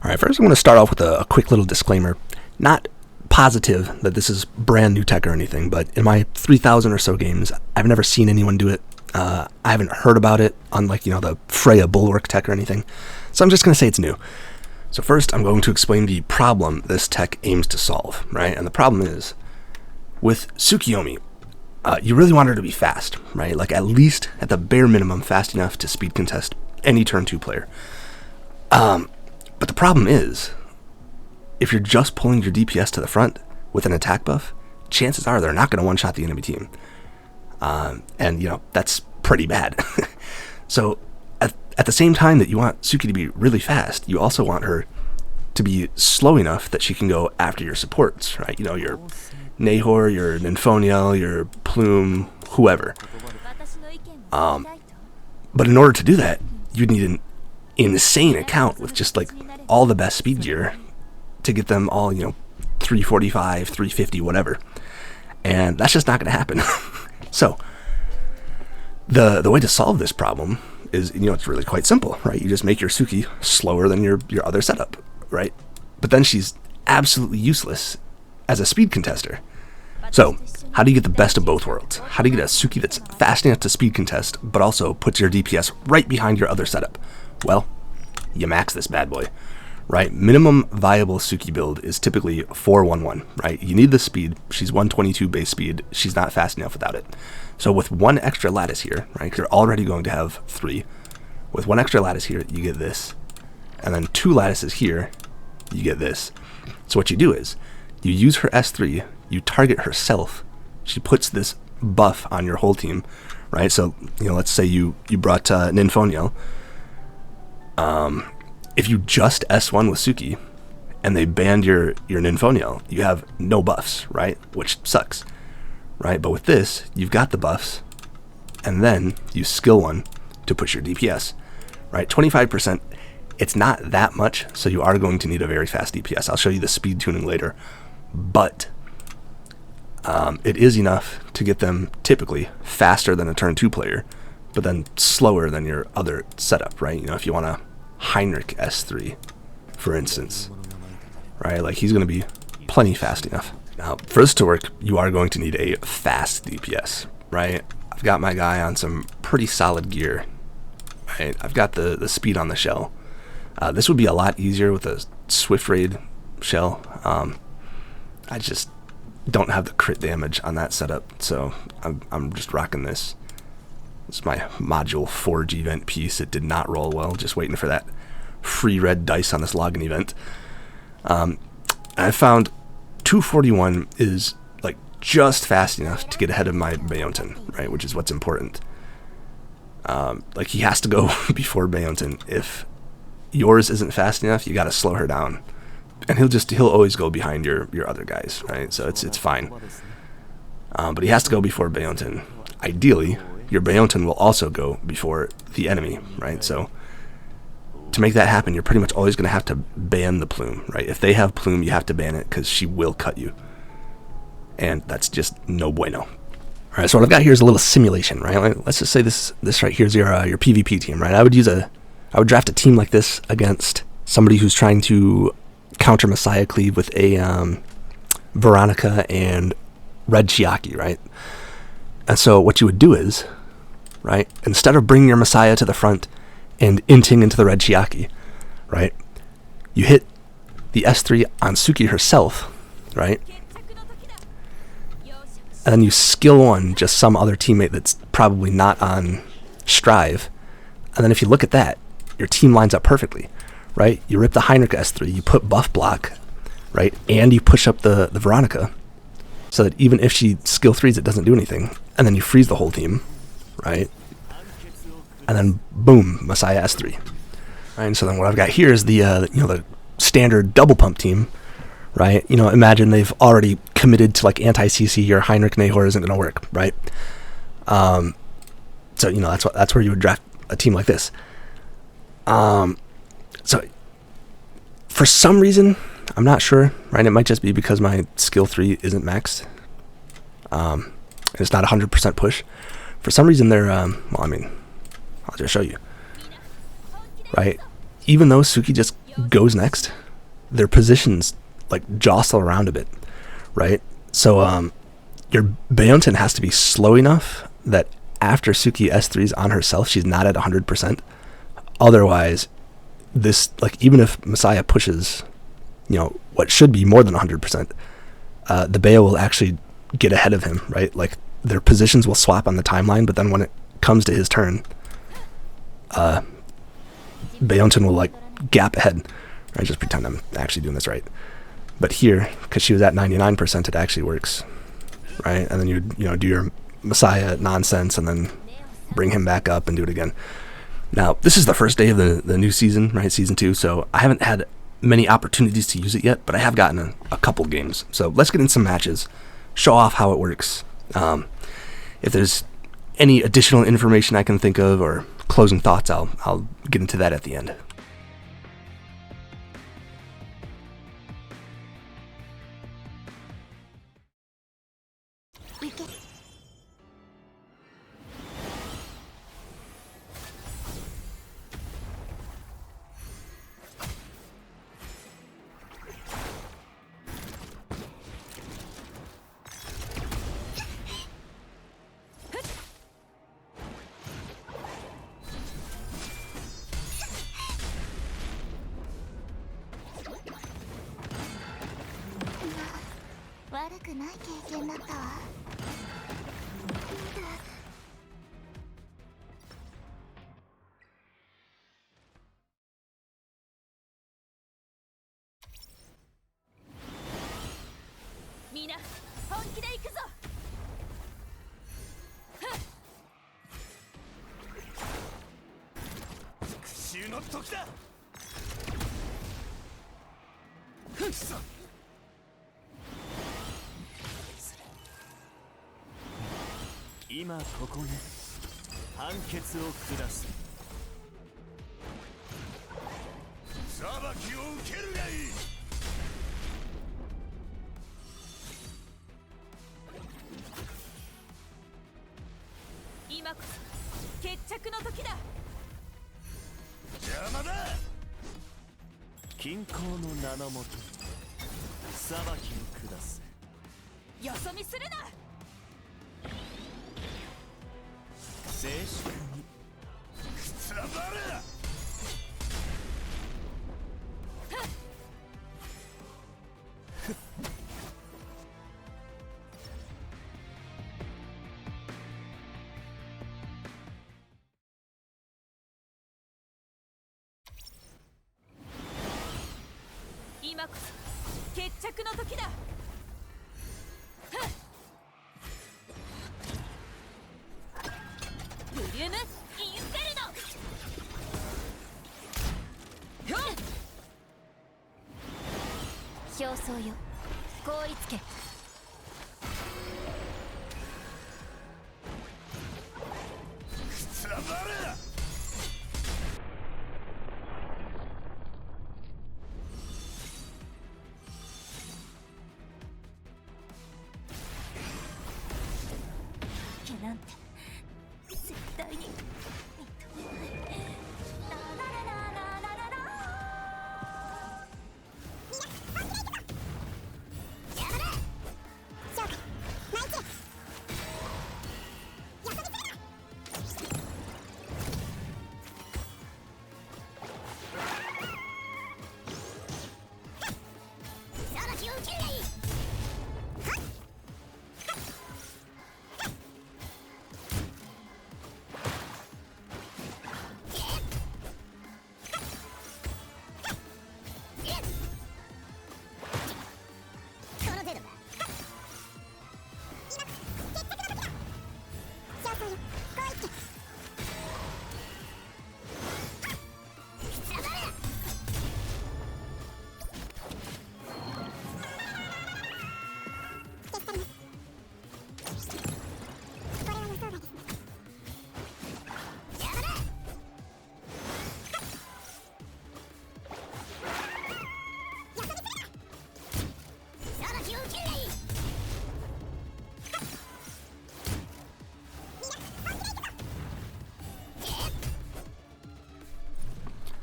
Alright, first I'm going to start off with a quick little disclaimer. Not positive that this is brand new tech or anything, but in my 3,000 or so games, I've never seen anyone do it. I haven't heard about it, unlike, the Freya Bulwark tech or anything. So I'm just going to say it's new. So first, I'm going to explain the problem this tech aims to solve, right? And the problem is, with Tsukiyo Mi, you really want her to be fast, right? Like, at least, at the bare minimum, fast enough to speed contest any turn 2 player. But the problem is, if you're just pulling your DPS to the front with an attack buff, chances are they're not going to one-shot the enemy team. And, that's pretty bad. So, at the same time that you want Tsuki to be really fast, you also want her to be slow enough that she can go after your supports, right? Your Nahor, your Nymphoniel, your Plume, whoever. But in order to do that, you'd need an insane account with just, all the best speed gear to get them all, 345, 350, whatever. And that's just not going to happen. So, the way to solve this problem is, it's really quite simple, right? You just make your Tsuki slower than your other setup, right? But then she's absolutely useless as a speed contester. So, how do you get the best of both worlds? How do you get a Tsuki that's fast enough to speed contest, but also puts your DPS right behind your other setup? Well, you max this bad boy, right? Minimum viable Tsuki build is typically 411, right? You need the speed. She's 122 base speed. She's not fast enough without it. So with one extra lattice here, right, you're already going to have 3. With one extra lattice here, you get this. And then 2 lattices here, you get this. So what you do is, you use her S3, you target herself. She puts this buff on your whole team, right? So, let's say you brought Nymphoniel. If you just S1 with Tsuki, and they banned your Nymphoniel, you have no buffs, right? Which sucks, right? But with this, you've got the buffs, and then you skill 1 to push your DPS, right? 25%, it's not that much, so you are going to need a very fast DPS. I'll show you the speed tuning later, but it is enough to get them typically faster than a turn 2 player, but then slower than your other setup, right? If you want to Heinrich S3, for instance, right? He's going to be plenty fast enough. Now, for this to work, you are going to need a fast DPS, right? I've got my guy on some pretty solid gear, right? I've got the speed on the shell. This would be a lot easier with a Swift Raid shell. I just don't have the crit damage on that setup, so I'm just rocking this. It's my module Forge event piece. It did not roll well, just waiting for that free red dice on this login event. I found 241 is just fast enough to get ahead of my Beonten, right? Which is what's important. He has to go before Beonten. If yours isn't fast enough, you got to slow her down, and he'll always go behind your other guys, right? So it's fine. But he has to go before Beonten. Ideally, your Beonten will also go before the enemy, right? So to make that happen, you're pretty much always going to have to ban the Plume, right? If they have Plume, you have to ban it because she will cut you. And that's just no bueno. All right, so what I've got here is a little simulation, right? Let's just say this right here is your PvP team, right? I would draft a team like this against somebody who's trying to counter Messiah Cleave with a Veronica and Red Chiaki, right? And so what you would do is, right, instead of bringing your Messiah to the front and inting into the Red Chiaki, right, you hit the S3 on Tsuki herself, right, and then you skill 1 just some other teammate that's probably not on Strive, and then if you look at that, your team lines up perfectly, right? You rip the Heinrich S3, you put buff block, right, and you push up the Veronica, so that even if she skill 3s, it doesn't do anything. And then you freeze the whole team, right? And then boom, Messiah S3. Right? And so then what I've got here is the standard double pump team, right? Imagine they've already committed to anti-CC. Your Heinrich Nahor isn't going to work, right? So that's where you would draft a team like this. So for some reason, I'm not sure, right? It might just be because my skill 3 isn't maxed. It's not 100% push. For some reason, they're, I'll just show you. Right? Even though Tsuki just goes next, their positions like jostle around a bit, right? So your Beyonce has to be slow enough that after Tsuki S3's on herself, she's not at 100%. Otherwise, this, like, even if Messiah pushes, you know, what should be more than 100%, the Bayo will actually get ahead of him, right? Like, their positions will swap on the timeline, but then when it comes to his turn, Beyonce will, like, gap ahead. I just pretend I'm actually doing this right. But here, because she was at 99%, it actually works, right? And then you know, do your Messiah nonsense and then bring him back up and do it again. Now, this is the first day of the new season, right? Season 2, so I haven't had many opportunities to use it yet, but I have gotten a couple games. So let's get in some matches, show off how it works. If there's any additional information I can think of or closing thoughts, I'll get into that at the end.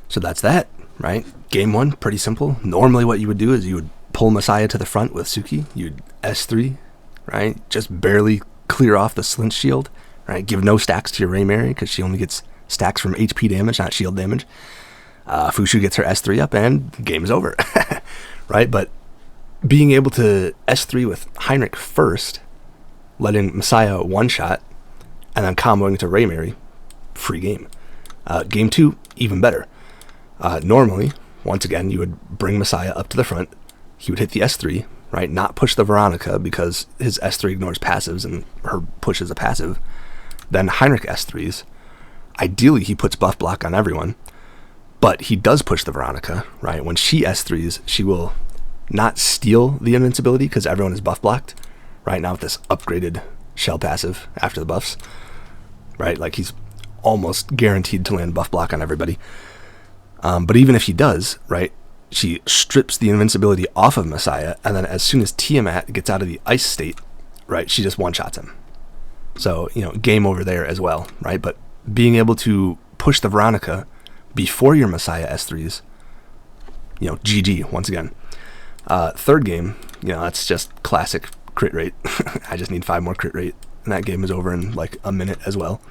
So that's that, right? Game 1, pretty simple. Normally what you would do is you would pull Messiah to the front with Tsuki. You'd S3, right? Just barely clear off the Slint shield, right? Give no stacks to your Raymary because she only gets stacks from HP damage, not shield damage. Fushu gets her S3 up and the game is over, right? But being able to S3 with Heinrich first, letting Messiah one-shot, and then comboing to Raymary, free game. Game 2, even better. Normally, once again, you would bring Messiah up to the front. He would hit the S3, right? Not push the Veronica because his S3 ignores passives and her push is a passive. Then Heinrich S3s. Ideally, he puts buff block on everyone, but he does push the Veronica, right? When she S3s, she will not steal the invincibility because everyone is buff blocked, right? Now with this upgraded shell passive after the buffs, right? Like he's almost guaranteed to land buff block on everybody. But even if he does, right, she strips the invincibility off of Messiah, and then as soon as Tiamat gets out of the ice state, right, she just one-shots him. So, game over there as well, right? But being able to push the Veronica before your Messiah S3s, GG, once again. Third game, that's just classic crit rate. I just need 5 more crit rate, and that game is over in like a minute as well.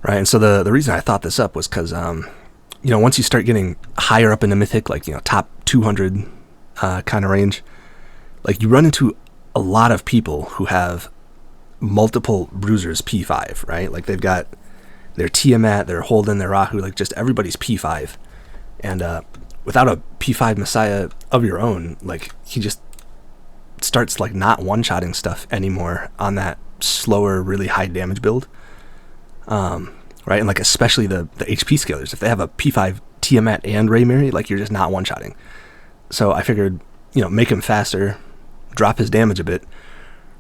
Right, and so the reason I thought this up was because, once you start getting higher up in the Mythic, like, top 200 kind of range, like you run into a lot of people who have multiple bruisers P5, right? Like they've got their Tiamat, their Holden, their Rahu, like just everybody's P5. And without a P5 Messiah of your own, like he just starts like not one-shotting stuff anymore on that slower, really high damage build. Right, and like especially the HP scalers, if they have a P5 Tiamat and Raymary, like you're just not one-shotting. So I figured, make him faster, drop his damage a bit,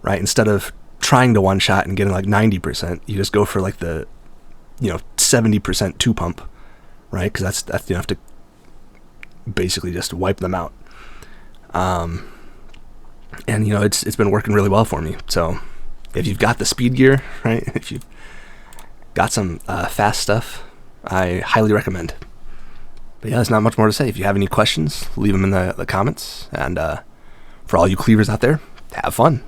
right? Instead of trying to one-shot and getting like 90%, you just go for like the 70% 2-pump, right? Because that's enough to basically just wipe them out. And it's been working really well for me. So if you've got the speed gear, right, if you've got some fast stuff, I highly recommend. But yeah, there's not much more to say. If you have any questions, leave them in the comments. And for all you cleavers out there, have fun.